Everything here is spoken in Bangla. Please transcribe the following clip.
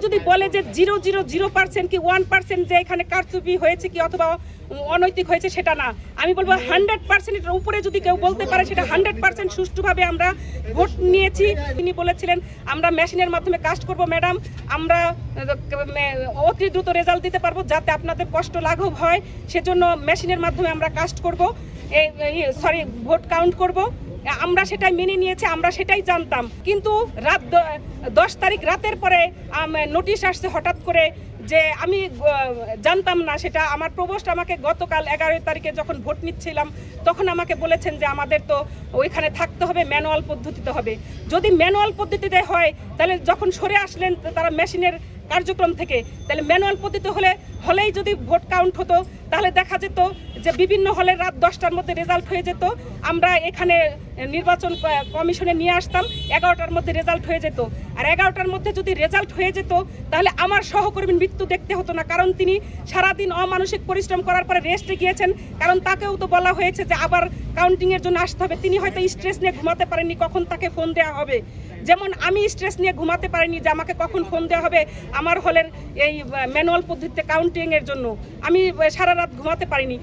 যদি বলে যে 0.00% কি 1% যে এখানে কারচুপি হয়েছে কি অথবা অনৈতিক হয়েছে সেটা না, আমি বলবো 100%-এর উপরে যদি কেউ বলতে পারে সেটা 100% সুষ্ঠুভাবে আমরা ভোট নিয়েছি। তিনি বলেছিলেন আমরা মেশিনের মাধ্যমে কাস্ট করব ম্যাডাম, আমরা অতি দ্রুত রেজাল্ট দিতে পারবো, যাতে আপনাদের কষ্ট লাঘব হয় সেজন্য মেশিনের মাধ্যমে আমরা কাস্ট করব, ভোট কাউন্ট করব। আমরা সেটাই মেনে নিয়েছি, আমরা সেটাই জানতাম। কিন্তু রাত 10 তারিখ রাতের পরে নোটিশ আসছে হঠাৎ করে, যে আমি জানতাম না সেটা। আমার প্রভোস্ট আমাকে গতকাল 11 তারিখে যখন ভোট নিচ্ছিলাম তখন আমাকে বলেছেন যে আমাদের তো ওইখানে থাকতে হবে, ম্যানুয়াল পদ্ধতিতে হবে। যদি ম্যানুয়াল পদ্ধতিতে হয় তাহলে যখন সরে আসলেন তারা মেশিনের কার্যক্রম থেকে, তাহলে ম্যানুয়াল পদ্ধতি হলেই যদি ভোট কাউন্ট হতো তাহলে দেখা যেত যে বিভিন্ন হলে রাত 10টার মধ্যে রেজাল্ট হয়ে যেত। আমরা এখানে নির্বাচন কমিশনে নিয়ে আসতাম, 11টার মধ্যে রেজাল্ট হয়ে যেত। আর 11টার মধ্যে যদি রেজাল্ট হয়ে যেত তাহলে আমার সহকর্মীর মৃত্যু দেখতে হতো না, কারণ তিনি সারাদিন অমানসিক পরিশ্রম করার পরে রেস্টে গিয়েছেন। কারণ তাকেও তো বলা হয়েছে যে আবার কাউন্টিংয়ের জন্য আসতে হবে। তিনি হয়তো স্ট্রেস নিয়ে ঘুমাতে পারেননি কখন তাকে ফোন দেওয়া হবে, যেমন আমি স্ট্রেস নিয়ে ঘুমাতে পারিনি যে আমাকে কখন ফোন দেওয়া হবে আমার হলের এই ম্যানুয়াল পদ্ধতিতে কাউন্টিংয়ের জন্য। আমি সারা রাত ঘুমাতে পারিনি।